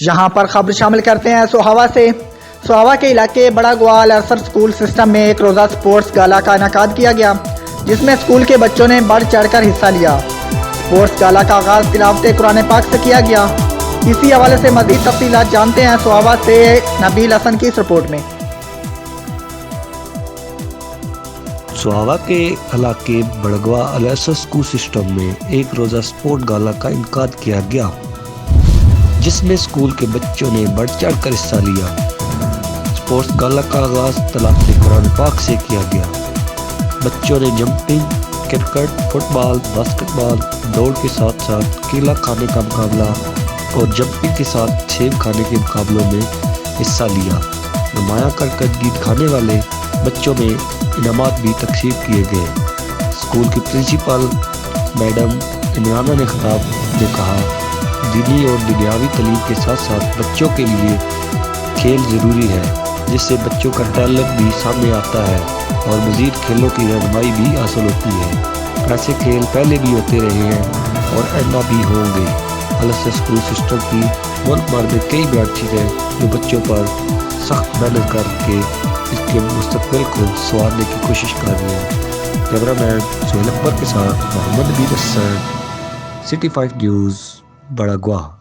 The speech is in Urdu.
یہاں پر خبر شامل کرتے ہیں سوہاوا سے۔ سوہاوا کے علاقے بڑا گوا لرسر سکول سسٹم میں ایک روزہ سپورٹس گالا کا انعقاد کیا گیا، جس میں سکول کے بچوں نے بڑھ چڑھ کر حصہ لیا۔ سپورٹس گالا کا آغاز تلاوت قرآن پاک سے کیا گیا۔ اسی حوالے سے مزید تفصیلات جانتے ہیں سوہاوا سے نبیل حسن کی اس رپورٹ میں۔ سوہاوا کے علاقے بڑگوا لرسر سکول سسٹم میں ایک روزہ سپورٹ گالا کا انعقاد کیا گیا، جس میں سکول کے بچوں نے بڑھ چڑھ کر حصہ لیا۔ سپورٹس گالا کا آغاز تلاوت قرآن پاک سے کیا گیا۔ بچوں نے جمپنگ، کرکٹ، فٹ بال، باسکٹ بال، دوڑ کے ساتھ ساتھ کیلا کھانے کا مقابلہ اور جمپنگ کے ساتھ سیب کھانے کے مقابلوں میں حصہ لیا۔ نمایاں کارکردگی دکھانے والے بچوں میں انعامات بھی تقسیم کیے گئے۔ اسکول کی پرنسپل میڈم عمرانہ نے خطاب میں کہا، دینی اور دنیاوی تعلیم کے ساتھ ساتھ بچوں کے لیے کھیل ضروری ہے، جس سے بچوں کا ٹیلنٹ بھی سامنے آتا ہے اور مزید کھیلوں کی رہنمائی بھی حاصل ہوتی ہے۔ ایسے کھیل پہلے بھی ہوتے رہے ہیں اور آئندہ بھی ہوں گے۔ لرسر سکول سسٹم کی ملک بھر میں کئی برانچز ہیں جو بچوں پر سخت محنت کر کے اس کے مستقبل کو سنوارنے کی کوشش کر رہے ہیں۔ کیمرہ مین سہیل اکبر کے ساتھ محمد نبیل حسن، سٹی 5 نیوز، بڑا گواہ۔